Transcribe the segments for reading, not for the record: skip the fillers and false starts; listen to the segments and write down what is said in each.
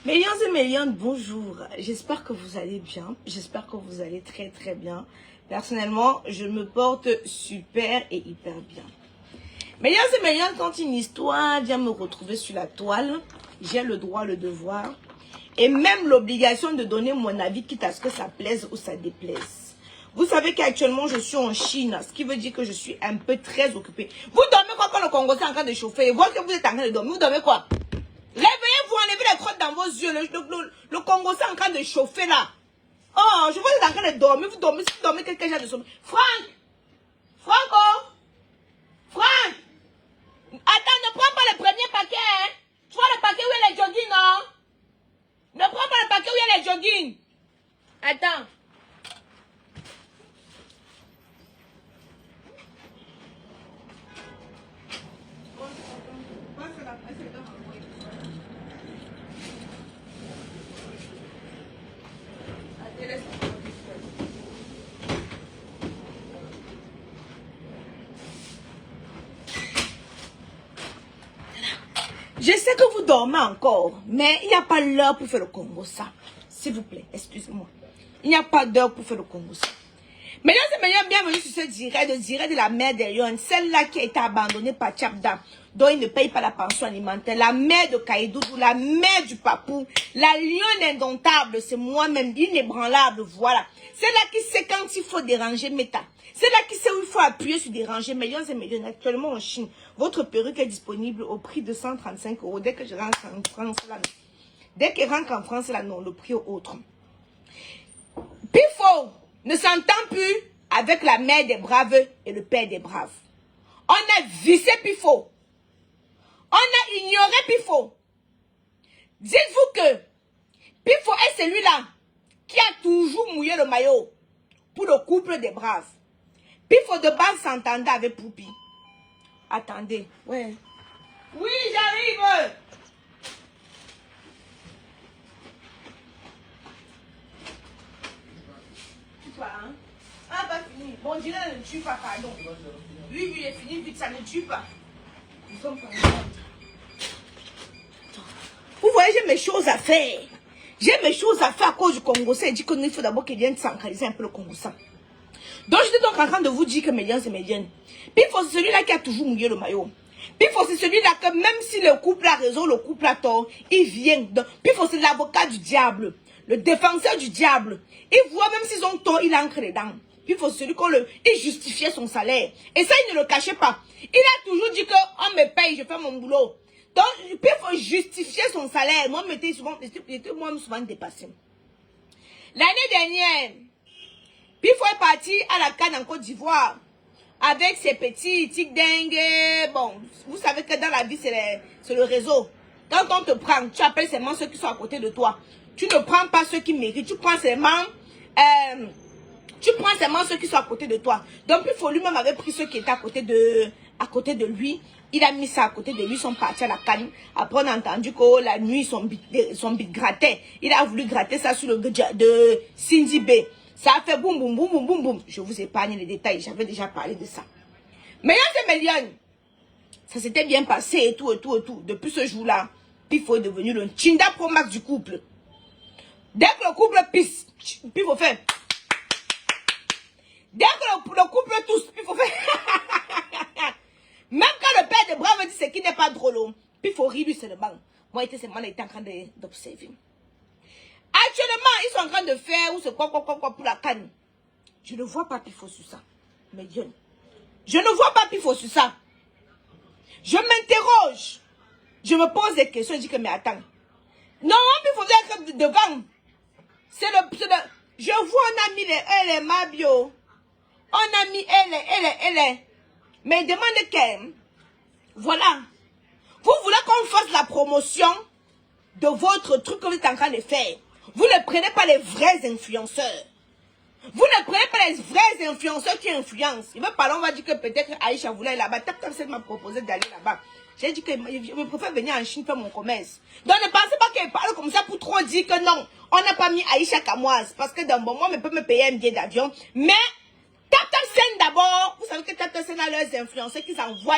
Millions et millions, bonjour. J'espère que vous allez bien. J'espère que vous allez très très bien. Personnellement, je me porte super et hyper bien. Millions et millions, quand une histoire vient me retrouver sur la toile, j'ai le droit, le devoir et même l'obligation de donner mon avis, quitte à ce que ça plaise ou ça déplaise. Vous savez qu'actuellement, je suis en Chine, ce qui veut dire que je suis un peu très occupée. Vous dormez quoi quand le Congo est en train de chauffer? Voir que vous êtes en train de dormir, vous dormez quoi? Réveillez-vous, enlevez les crottes dans vos yeux. Le Congo est en train de chauffer là. Oh, je vois que vous êtes en train de dormir. Vous dormez, si vous dormez quelque chose de sommeil. Franck! Franco! Franck! Attends, ne prends pas le premier paquet, hein. Tu vois le paquet où il y a les jogging, non? Ne prends pas le paquet où il y a les jogging. Attends. Je sais que vous dormez encore, mais il n'y a pas l'heure pour faire le Congo ça. S'il vous plaît, excusez-moi. Il n'y a pas d'heure pour faire le Congo ça. Mesdames et messieurs, bienvenue sur ce direct de la mère des Lions, celle-là qui a été abandonnée par Tchabda, dont il ne paye pas la pension alimentaire, la mère de Kaïdoudou, la mère du Papou, la lionne indomptable, c'est moi-même, inébranlable, voilà. Celle-là qui sait quand il faut déranger Meta. Celle-là qui sait où il faut appuyer sur déranger. Millions et millions, actuellement en Chine, votre perruque est disponible au prix de 135 €. Dès que je rentre en France, là, dès qu'elle rentre en France, là, non, le prix est autre. Pifo ne s'entend plus avec la mère des braves et le père des braves. On a vissé Pifo. On a ignoré Pifo. Dites-vous que Pifo est celui-là qui a toujours mouillé le maillot pour le couple des braves. Pifo de base s'entendait avec Poupi. Attendez. Ouais. Oui, j'arrive. Hein? Ah, pas fini. Bon, je ne tue pas, pardon. Oui, il est fini vite, ça ne tue pas. Nous sommes pas. Vous voyez, j'ai mes choses à faire. J'ai mes choses à faire à cause du Congo. Ça dit qu'il faut d'abord qu'il vienne centraliser un peu le Congo. Donc, j'étais donc en train de vous dire que Mélian, c'est Mélian. Puis, c'est celui-là qui a toujours mouillé le maillot. Puis, c'est celui-là que même si le couple a raison, le couple a tort, il vient. Puis, c'est l'avocat du diable. Le défenseur du diable. Il voit même s'ils ont tort, il entre dedans. Puis il faut celui il justifiait son salaire. Et ça, il ne le cachait pas. Il a toujours dit que on me paye, je fais mon boulot. Donc, puis il faut justifier son salaire. Moi, j'étais souvent dépassé. L'année dernière, puis il faut partir à la Cannes en Côte d'Ivoire. Avec ses petits tics dingues. Bon, vous savez que dans la vie, c'est le réseau. Quand on te prend, tu appelles seulement ceux qui sont à côté de toi. Tu ne prends pas ceux qui méritent. Tu prends seulement ceux qui sont à côté de toi. Donc, il faut lui-même avait pris ceux qui étaient à côté de lui. Il a mis ça à côté de lui, ils sont partis à la Cannes. Après, on a entendu que la nuit, son bit grattait. Il a voulu gratter ça sur le de Cindy B. Ça a fait boum, boum, boum, boum, boum, boum. Je vous épargne les détails, j'avais déjà parlé de ça. Mais là, c'est Méliane. Ça s'était bien passé et tout, et tout, et tout. Depuis ce jour-là, Pifo est devenu le Chinda Pro Max du couple. Dès que le couple pisse, Pifo fait. Dès que le couple tousse, Pifo fait. Même quand le père de Brave dit ce qui n'est pas drôle, Pifo rit lui seulement. Moi, il était en train d'observer. Actuellement, ils sont en train de faire ou c'est quoi pour la Cannes. Je ne vois pas Pifo sur ça. Mais Dieu. Je ne vois pas Pifo sur ça. Je m'interroge. Je me pose des questions. Je dis que mais attends. Non, Pifo vient être devant. Je vois, on a mis les Mabio. On a mis elle. Mais demande qu'elle. Voilà. Vous voulez qu'on fasse la promotion de votre truc que vous êtes en train de faire. Vous ne prenez pas les vrais influenceurs. Vous ne prenez pas les vrais influenceurs qui influencent. Il veut parler, on va dire que peut-être Aïcha voulait aller là-bas. Tap m'a proposé d'aller là-bas. J'ai dit que je préfère venir en Chine faire mon commerce. Donc ne pensez pas qu'elle parle comme ça pour trop dire que non. On n'a pas mis Aïcha Kamoise. Parce que d'un bon moment, on peut me payer un billet d'avion. Mais Tap Scène d'abord. Vous savez que Tap Scène a leurs influenceurs qui s'envoient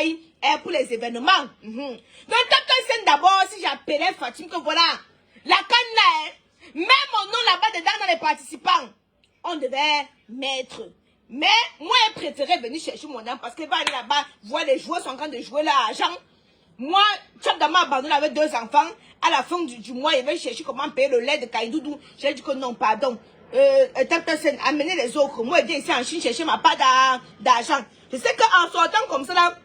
pour les événements. Donc Tap Scène d'abord, si j'appelais Fatim que voilà. La canne là, hein, même mon nom là-bas dedans dans les participants, on devait mettre. Mais moi, je préférais venir chercher mon âme parce que va aller là-bas, voir les joueurs sont en train de jouer l'argent. Moi, Tchap Dama abandonné avec 2 enfants. À la fin du mois, il va chercher comment payer le lait de Kaïdoudou. J'ai dit que non, pardon. Amenez les autres. Moi, je viens ici en Chine chercher ma part d'argent. Je sais qu'en sortant comme ça, là,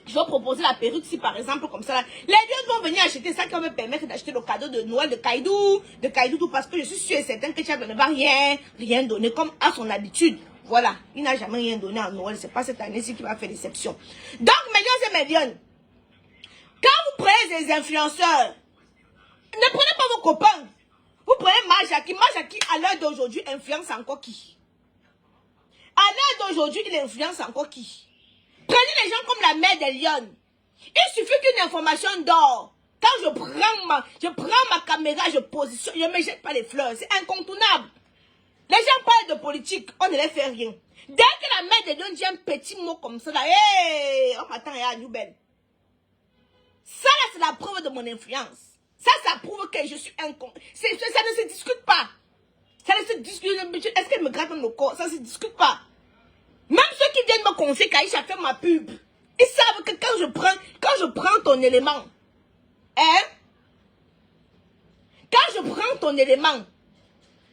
je vais proposer la perruque si par exemple comme ça là. Les dieux vont venir acheter ça qui va me permettre d'acheter le cadeau de Noël de Kaïdoudou parce que je suis sûr et certain que Tchap ne va rien donner comme à son habitude. Voilà, il n'a jamais rien donné à Noël. C'est pas cette année-ci qui va faire déception. Donc, millions et millions. Quand vous prenez des influenceurs, ne prenez pas vos copains. Vous prenez Majaki. Majaki, à l'heure d'aujourd'hui, influence encore qui? À l'heure d'aujourd'hui, il influence encore qui? Prenez les gens comme la mère des lions. Il suffit qu'une information dort. Quand je prends ma caméra, je positionne, je ne me jette pas les fleurs. C'est incontournable. Les gens parlent de politique, on ne les fait rien. Dès que la mère des lions dit un petit mot comme ça, là, hey, on m'attend à nouvelle. Ça, là, c'est la preuve de mon influence. Ça prouve que je suis ça ne se discute pas. Ça ne se discute pas. Est-ce qu'elle me gratte dans le corps? Ça ne se discute pas. Même ceux qui viennent me confier qu'Aïcha fait ma pub, ils savent que quand je prends ton élément, hein? Quand je prends ton élément,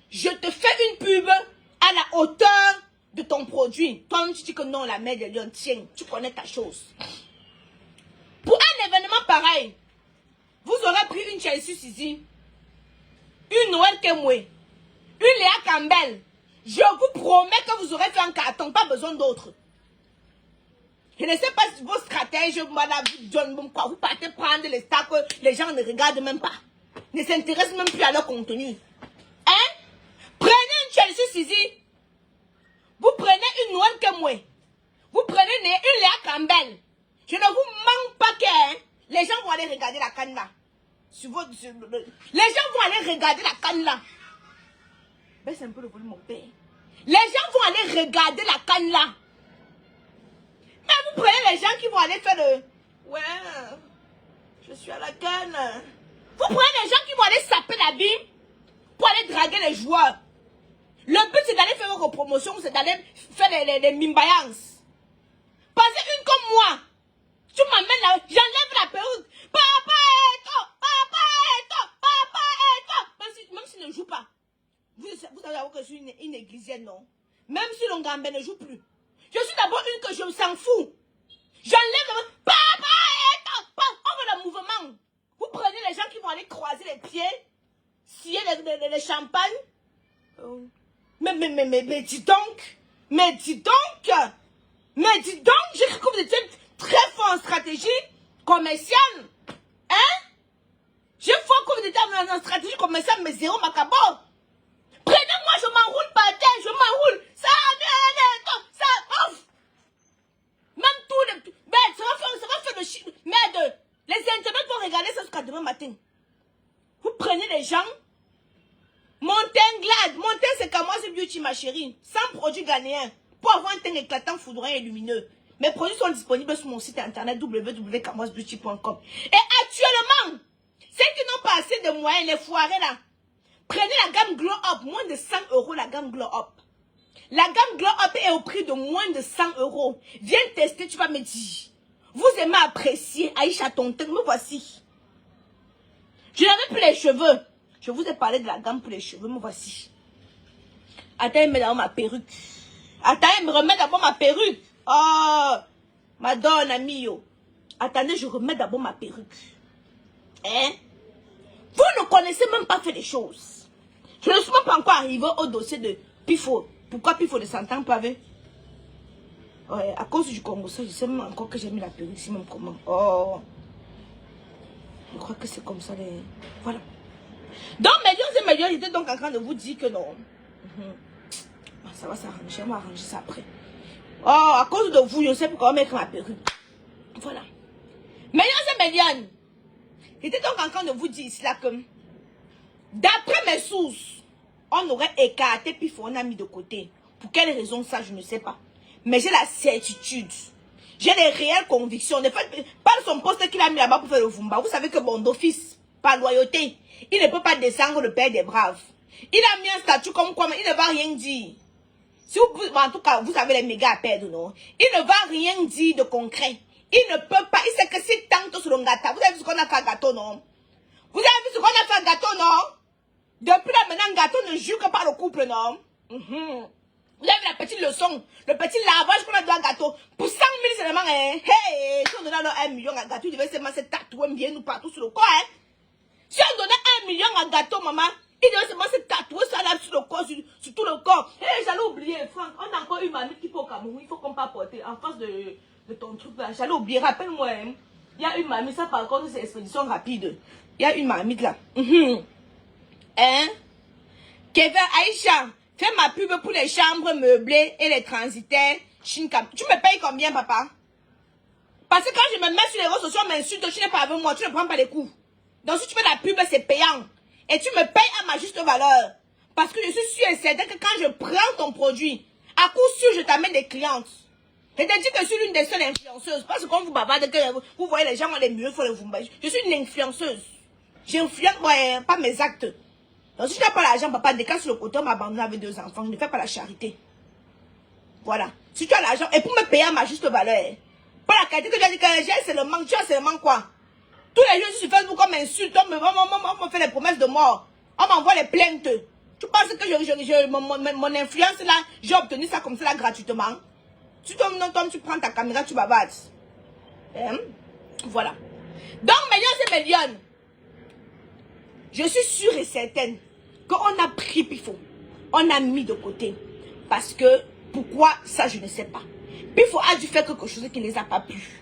je te fais une pub à la hauteur de ton produit. Toi, tu dis que non, la mère de Lyon, tiens, tu connais ta chose. Pour un événement pareil, vous aurez pris une Chelsea Sisi, une Noël Kemwe, une Léa Campbell. Je vous promets que vous aurez fait un carton, pas besoin d'autres. Je ne sais pas si vos stratèges, madame John Boum, quoi, vous partez prendre les stars que les gens ne regardent même pas, ne s'intéressent même plus à leur contenu. Hein? Prenez une Chelsea Sisi, vous prenez une Noël Kemwe, vous prenez une Léa Campbell. Je ne vous mens pas que hein, les gens vont aller regarder la canne là. Les gens vont aller regarder la canne là. Baisse un peu le volume, mon père. Les gens vont aller regarder la canne là. Mais vous prenez les gens qui vont aller faire le... Ouais, je suis à la canne. Vous prenez les gens qui vont aller saper la vie pour aller draguer les joueurs. Le but c'est d'aller faire vos promotions, c'est d'aller faire les mimbayances. Parce qu'une comme moi, tu m'amènes là, j'enlève la perruque. Papa est top, papa est top, papa est top. Même s'il ne joue pas. Vous savez que je suis une églisienne, non? Même si l'Ongambé ne joue plus. Je suis d'abord une que je s'en fous. J'enlève le... Papa est top. On veut le mouvement. Vous prenez les gens qui vont aller croiser les pieds, scier les champagnes. Mais dis donc. Mais dis donc, j'ai cru que vous étiez très fort en stratégie commerciale. Hein? J'ai fort que vous étiez en stratégie commerciale, mais zéro macabo. Prenez-moi, je m'enroule par terre, je m'enroule. Ça ouf. Même tous les... Merde, ça va faire le chiffre. Merde, les internautes vont regarder ça jusqu'à demain matin. Vous prenez les gens. Montaigne Glad. Montaigne, c'est Kamoise Beauty, ma chérie. Sans produit ghanéen. Pour avoir un teint éclatant, foudroyant et lumineux. Mes produits sont disponibles sur mon site internet www.kamoisebeauty.com. Et actuellement, ceux qui n'ont pas assez de moyens, les foirés là, prenez la gamme Glow Up, moins de 100 € la gamme Glow Up. La gamme Glow Up est au prix de moins de 100 €. Viens tester, tu vas me dire. Vous aimez apprécier Aïcha Tonton, me voici. Je n'avais plus les cheveux. Je vous ai parlé de la gamme pour les cheveux, me voici. Attends, me d'abord ma perruque. Attends, me remets d'abord ma perruque. Oh, Madonna mio. Attendez, je remets d'abord ma perruque. Hein? Vous ne connaissez même pas faire les choses. Je ne suis même pas encore arrivé au dossier de Pifo. Pourquoi Pifo ne s'entend pas avec? Ouais, à cause du Congo, ça, je sais même encore que j'ai mis la perruque ici, même comment. Oh. Je crois que c'est comme ça. Voilà. Donc, millions, j'étais donc en train de vous dire que non. Ça va s'arranger, on va arranger ça après. Oh, à cause de vous, je ne sais pas comment mettre ma perruque. Voilà. Millions. J'étais donc en train de vous dire ici là que, d'après mes sources, on aurait écarté puis on a mis de côté. Pour quelle raison ça, je ne sais pas. Mais j'ai la certitude. J'ai les réelles convictions. Ne faites pas son poste qu'il a mis là-bas pour faire le Vumba. Vous savez que bon, d'office, par loyauté, il ne peut pas descendre le père des braves. Il a mis un statut comme quoi, mais il ne va rien dire. Si vous, en tout cas, vous avez les méga à perdre, non? Il ne va rien dire de concret. Il ne peut pas, il sait que c'est tantôt sur le gâteau. Vous avez vu ce qu'on a fait à gâteau, non? Vous avez vu ce qu'on a fait à gâteau, non? Depuis là, maintenant, gâteau ne joue que par le couple, non? Vous avez la petite leçon, le petit lavage qu'on a dans le gâteau. Pour 100 000 seulement, hein? Hey, si on donnait alors 1 million à gâteau, il devait seulement se tatouer bien nous partout sur le corps, hein? Si on donnait 1 million à gâteau, maman, il devait seulement se tatouer ça là sur le corps, sur tout le corps. Hey, j'allais oublier, Franck, on a encore une mamie qui peut au Cameroun, il faut qu'on pas porter en face de ton truc là. J'allais oublier, rappelle-moi, hein? Il y a une mamie, ça par contre, c'est expédition rapide. Il y a une mamie là. Hein? Kevin, Aïcha, fais ma pub pour les chambres meublées et les transitaires. Shinkam. Tu me payes combien, papa? Parce que quand je me mets sur les réseaux sociaux, on m'insulte, tu n'es pas avec moi, tu ne prends pas les coups. Donc si tu fais la pub, c'est payant. Et tu me payes à ma juste valeur. Parce que je suis sûre et certain que quand je prends ton produit, à coup sûr, je t'amène des clientes. Et te dis que je suis l'une des seules influenceuses. Parce que quand vous bavarde, que vous voyez les gens ont les mieux, il faut les vous. Je suis une influenceuse. J'influence, ouais, pas mes actes. Donc si tu n'as pas l'argent, papa, décale sur le côté, on m'abandonne avec 2 enfants. Ne fais pas la charité. Voilà. Si tu as l'argent, et pour me payer à ma juste valeur, pas la qualité que tu as dit que j'ai, c'est le manque. Tu as seulement quoi? Tous les jours sur Facebook, on m'insulte, on me fait les promesses de mort. On m'envoie les plaintes. Tu penses que mon influence là, j'ai obtenu ça comme ça là gratuitement? Tu tombes, non, tu prends ta caméra, tu bavardes. Voilà. Donc, millions, je suis sûre et certaine qu'on a pris Pifo. On a mis de côté. Parce que, pourquoi ça, je ne sais pas. Pifo a dû faire quelque chose qui ne les a pas plu.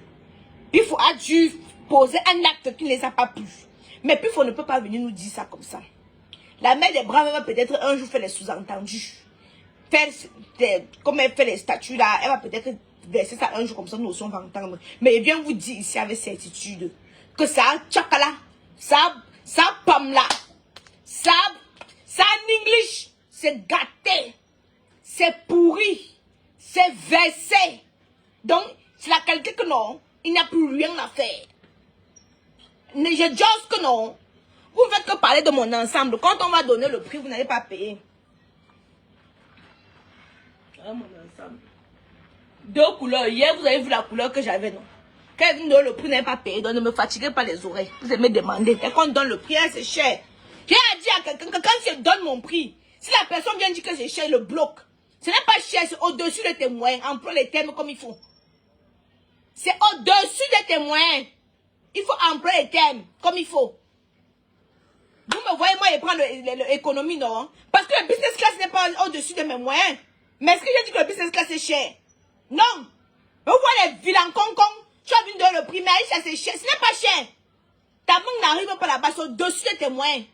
Pifo a dû poser un acte qui ne les a pas plu. Mais Pifo ne peut pas venir nous dire ça comme ça. La mère des braves va peut-être un jour faire les sous-entendus. Comme elle fait les statuts là, elle va peut-être verser ça un jour comme ça, nous aussi on va entendre. Mais elle vient vous dire ici avec certitude que ça, tchakala, ça pamla, ça en English, c'est gâté, c'est pourri, c'est versé. Donc, c'est la qualité que non, il n'y a plus rien à faire. Je j'ose que non. Vous ne faites que parler de mon ensemble. Quand on va donner le prix, vous n'allez pas payer. Voilà mon ensemble. 2 couleurs. Hier, vous avez vu la couleur que j'avais, non? Quand vous donnez le prix, vous n'avez pas payé. Donc ne me fatiguez pas les oreilles. Vous aimez demander. Et quand on donne le prix, c'est cher. J'ai dit à quelqu'un que quand je donne mon prix, si la personne vient dire que c'est cher, le bloque. Ce n'est pas cher, c'est au-dessus des témoins. Emploie les termes comme il faut. C'est au-dessus des témoins. Il faut employer les termes comme il faut. Vous me voyez, moi, je prends l'économie, non? Parce que le business class n'est pas au-dessus de mes moyens. Mais est-ce que j'ai dit que le business class est cher? Non. Vous voyez les vilains concons. Tu as vu de le prix, mais Aïcha, c'est cher. Ce n'est pas cher. Ta main n'arrive pas là-bas, c'est au-dessus de tes moyens.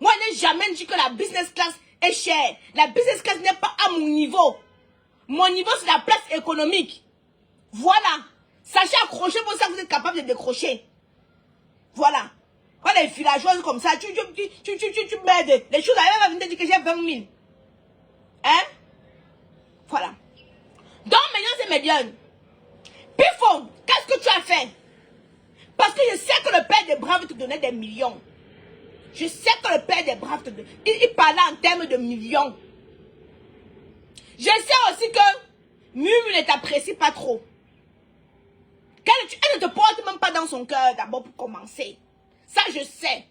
Moi, je n'ai jamais dit que la business class est chère. La business class n'est pas à mon niveau. Mon niveau, c'est la place économique. Voilà. Sachez accrocher pour ça que vous êtes capable de décrocher. Voilà. Quand les villageoises comme ça, tu m'aides. Les choses arrivent à venir dire que j'ai 20 000. Hein? Voilà. Donc, maintenant, c'est médiane. Pifo, qu'est-ce que tu as fait? Parce que je sais que le père des braves te donnait des millions. Je sais que le père des braves te donnait. Il parlait en termes de millions. Je sais aussi que Mumu ne t'apprécie pas trop. Elle ne te porte même pas dans son cœur d'abord pour commencer. Ça, je sais.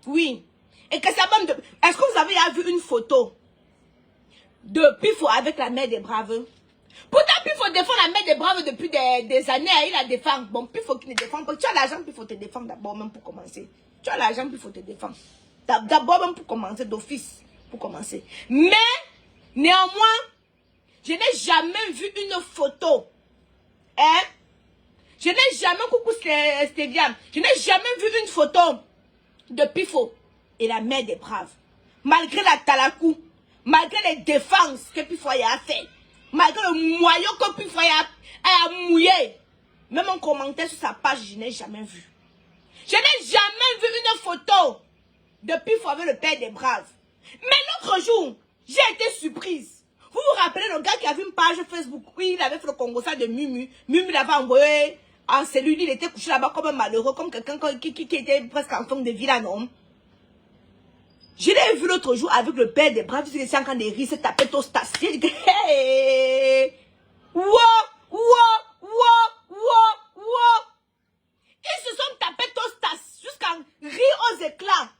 Oui. Et que ça va me... Est-ce que vous avez vu une photo de Pifo avec la mère des braves? Pourtant, Pifo défend la mère des braves depuis des années. Il la défend. Bon, Pifo qui ne défend pas. Tu as l'argent, Pifo te défend d'abord même pour commencer. Tu as l'argent, Pifo te défend. D'abord même pour commencer, d'office. Pour commencer. Mais, néanmoins, je n'ai jamais vu une photo. Hein? Je n'ai jamais, coucou Stéviam, je n'ai jamais vu une photo de Pifo et la mère des braves. Malgré la talakou, malgré les défenses que Pifo a fait, malgré le moyen que Pifo a mouillé, même en commentaire sur sa page, je n'ai jamais vu. Je n'ai jamais vu une photo de Pifo avec le père des braves. Mais l'autre jour, j'ai été surprise. Vous vous rappelez le gars qui avait une page Facebook? Oui, il avait fait le Congo ça de Mumu. Mumu l'avait envoyé en cellule, il était couché là-bas comme un malheureux, comme quelqu'un qui était presque en forme de villa, non? Je l'ai vu l'autre jour avec le père des braves, il était en train de rire, se taper au stas. J'ai dit que, hey! Wow! Ils se sont tapés au stas jusqu'à rire aux éclats.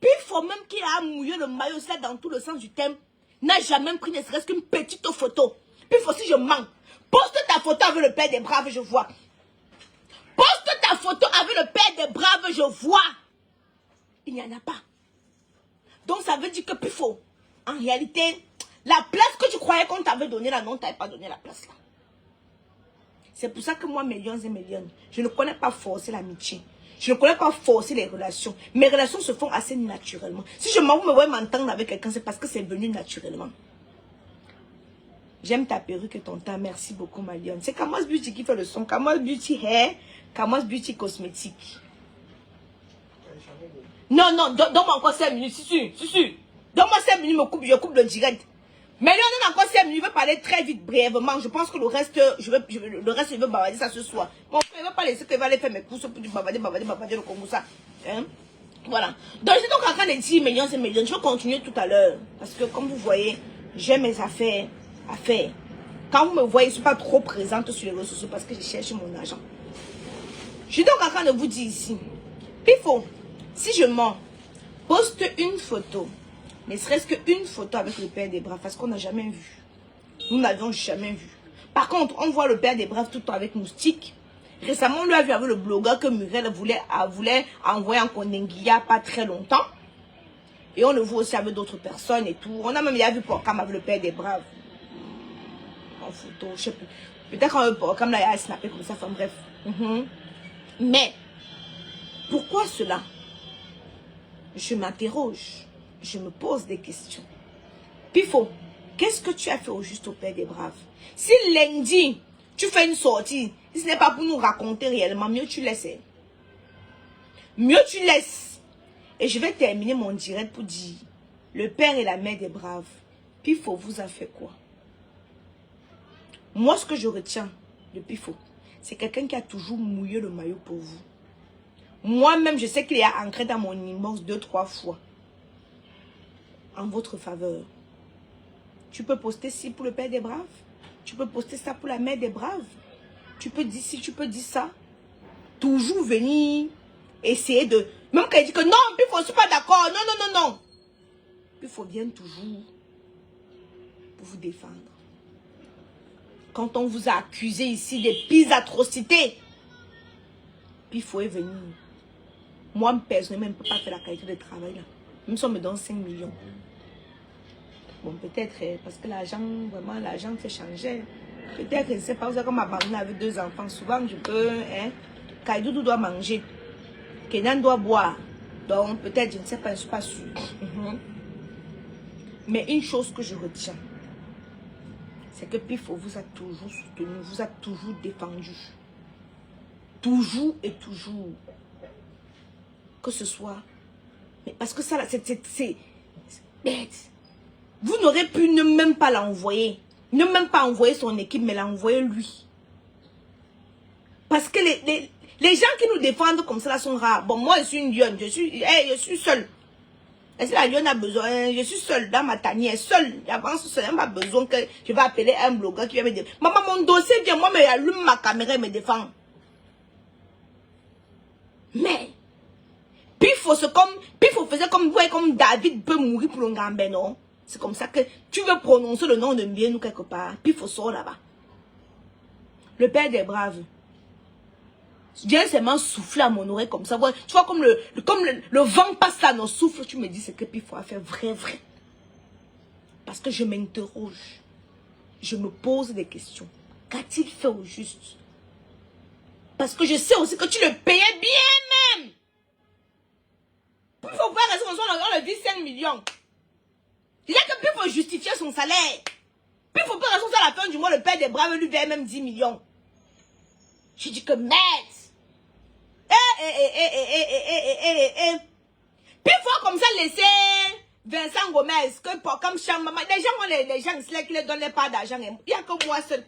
Puis il faut même qu'il a mouillé le maillot, ça dans tout le sens du thème. N'a jamais pris ne serait-ce qu'une petite photo. Puis il faut si je mens. Poste ta photo avec le père des braves, je vois. Poste ta photo avec le père des braves, je vois. Il n'y en a pas. Donc ça veut dire que puis faut. En réalité, la place que tu croyais qu'on t'avait donnée là, non, on t'avait pas donné la place là. C'est pour ça que moi, millions et millions, je ne connais pas forcer l'amitié. Je ne connais pas forcer les relations. Mes relations se font assez naturellement. Si je m'en vais m'entendre avec quelqu'un, c'est parce que c'est venu naturellement. J'aime ta perruque et ton teint. Merci beaucoup, ma lionne. C'est Kamos Beauty qui fait le son. Kamos Beauty Hair, Kamos Beauty Cosmétique. Non, donne-moi encore 5 minutes. Si. Donne-moi 5 minutes, je coupe le direct. Mais là, on a encore 5 minutes. Je vais parler très vite, brièvement. Je pense que le reste, je vais bavarder ça ce soir. Mon frère, il ne va pas laisser que je vais aller faire mes courses pour du bavarder le Congo, ça. Hein? Voilà. Donc, j'étais donc en train de dire millions et millions. Je vais continuer tout à l'heure. Parce que, comme vous voyez, j'ai mes affaires à faire. Quand vous me voyez, je ne suis pas trop présente sur les réseaux sociaux parce que je cherche mon argent. Je suis donc en train de vous dire ici. Puis, si je mens, poste une photo. Ne serait-ce qu'une photo avec le père des braves, parce qu'on n'a jamais vu. Nous n'avions jamais vu. Par contre, on voit le père des braves tout le temps avec moustique. Récemment, on lui a vu avec le blogueur que Muriel voulait envoyer en Kondenguia pas très longtemps. Et on le voit aussi avec d'autres personnes et tout. On a même vu Porcam avec le père des braves. En photo, je sais plus. Peut-être quand Porcam là, il a snappé comme ça, enfin bref. Mais, pourquoi cela? Je m'interroge. Je me pose des questions. Pifo, qu'est-ce que tu as fait au juste au père des braves? Si lundi, tu fais une sortie, si ce n'est pas pour nous raconter réellement, mieux tu laisses. Mieux tu laisses. Et je vais terminer mon direct pour dire, le père et la mère des braves, Pifo vous a fait quoi? Moi, ce que je retiens de Pifo, c'est quelqu'un qui a toujours mouillé le maillot pour vous. Moi-même, je sais qu'il est ancré dans mon inbox 2-3 fois. En votre faveur. Tu peux poster ci pour le père des braves. Tu peux poster ça pour la mère des braves. Tu peux dire ci, tu peux dire ça. Toujours venir essayer de... Même quand il dit que non, puis il faut, je suis pas d'accord. Non. Puis il faut bien toujours pour vous défendre. Quand on vous a accusé ici des pires atrocités, puis il faut y venir. Moi, personnellement, je ne peux pas faire la qualité de travail là. Même si on me donne 5 millions. Bon, peut-être, parce que l'argent, vraiment, l'argent fait changer. Peut-être, je ne sais pas, vous avez comme abandonné avec 2 enfants. Souvent, je peux, Kaidoudou doit manger. Kenan doit boire. Donc, peut-être, je ne sais pas, je ne suis pas sûre. Mais une chose que je retiens, c'est que Pifo vous a toujours soutenu, vous a toujours défendu. Toujours et toujours. Que ce soit. Mais parce que ça, c'est bête. Vous n'aurez pu ne même pas l'envoyer. Ne même pas envoyer son équipe, mais l'envoyer lui. Parce que les gens qui nous défendent comme ça là sont rares. Bon, moi, je suis une lionne. Je suis seule. Et si la lionne a besoin, je suis seule dans ma tanière. Seule. J'avance seule. Elle n'a pas besoin que je vais appeler un blogueur qui va me dire, maman, mon dossier vient. Moi, mais allume ma caméra et me défend. Mais, Pifo faisait comme, ouais, comme David peut mourir pour le Gambé, non? C'est comme ça que tu veux prononcer le nom de bien ou quelque part. Puis il faut sortir là-bas. Le père des braves. Dieu seulement soufflé à mon oreille comme ça. Ouais, tu vois comme le vent passe à nos souffles. Tu me dis ce que puis il faut faire vrai. Parce que je m'interroge. Je me pose des questions. Qu'a-t-il fait au juste? Parce que je sais aussi que tu le payais bien même. Il faut pas rester comme ça. On le dit 5 millions. Il y a que puis il faut justifier son salaire. Puis il faut pas raison à la fin du mois, le père des braves lui verse même 10 millions. Je dis que maître. Puis il faut comme ça laisser Vincent Gomez, que pour comme chambre, les gens, les gens, qui ne donnent pas d'argent. Il n'y a que moi seul.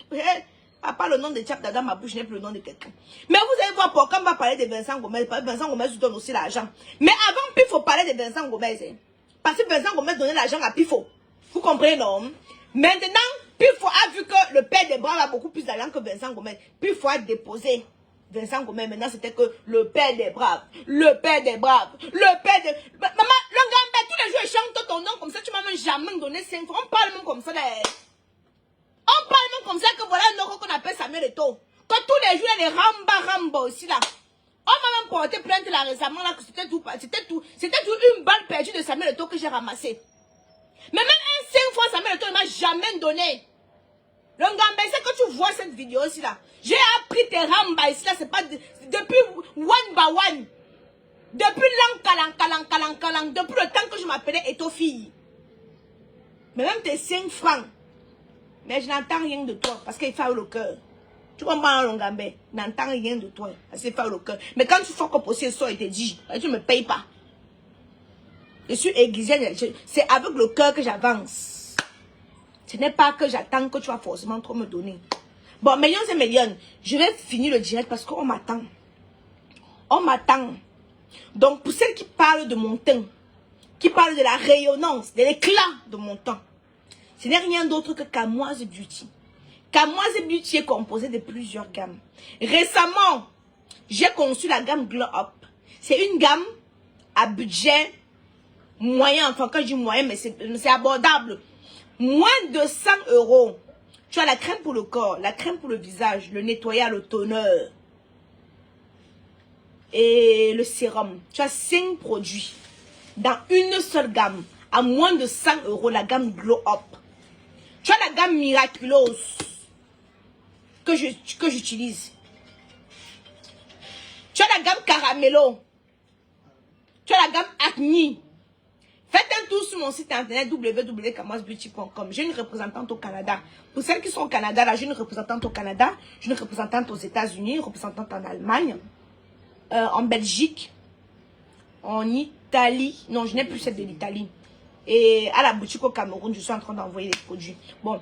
À part le nom de Tchap dans ma bouche, je n'ai plus le nom de quelqu'un. Mais vous allez voir pourquoi on va parler de Vincent Gomez. Vincent Gomez donne aussi l'argent. Mais avant, il faut parler de Vincent Gomez. Hein. Parce que Vincent Gomez donnait l'argent à Pifo. Vous comprenez, non? Maintenant, Pifo a vu que le père des Braves a beaucoup plus d'argent que Vincent Gomez. Pifo a déposé Vincent Gomez. Maintenant, c'était que le père des Braves. Le père des Braves. Le père de... Maman, le gars, tous les jours, ils chantent ton nom comme ça. Tu m'as même jamais donné 5 francs. On parle même comme ça. On parle même comme ça que voilà un Noko qu'on appelle Samuel Eto'o. Que tous les jours, il y a des ramba aussi là. On m'a même porté plainte là récemment là que c'était tout une balle perdue de Samuel Eto'o que j'ai ramassé. Mais même un 5 fois Samuel Eto'o, il m'a jamais donné. Le Ngambé, c'est que tu vois cette vidéo ici là. J'ai appris tes ramba ici là, c'est pas depuis one by one. Depuis l'an, depuis le temps que je m'appelais Eto'o fille. Mais même tes 5 francs. Mais je n'entends rien de toi parce qu'il fait le cœur. Tu comprends, Longambé? Je n'entends rien de toi parce qu'il fait le cœur. Mais quand tu fais comme possible, ça, il te dit, tu ne me payes pas. Je suis aiguisée, c'est avec le cœur que j'avance. Ce n'est pas que j'attends que tu vas forcément trop me donner. Bon, millions et millions, je vais finir le direct parce qu'on m'attend. On m'attend. Donc, pour celles qui parlent de mon teint, qui parlent de la rayonnance, de l'éclat de mon teint, ce n'est rien d'autre que Kamoise Beauty. Kamoise Beauty est composé de plusieurs gammes. Récemment, j'ai conçu la gamme Glow Up. C'est une gamme à budget moyen. Enfin, quand je dis moyen, mais c'est abordable. Moins de 100 €. Tu as la crème pour le corps, la crème pour le visage, le nettoyage, le toner et le sérum. Tu as 5 produits dans une seule gamme. À moins de 100 €, la gamme Glow Up. Tu as la gamme Miraculous que j'utilise. Tu as la gamme Caramello. Tu as la gamme Acne. Faites un tour sur mon site internet www.kamoisebeauty.com. J'ai une représentante au Canada. Pour celles qui sont au Canada, là, j'ai une représentante au Canada. J'ai une représentante aux États-Unis, une représentante en Allemagne, en Belgique, en Italie. Non, je n'ai plus celle de l'Italie. Et à la boutique au Cameroun, je suis en train d'envoyer des produits. Bon.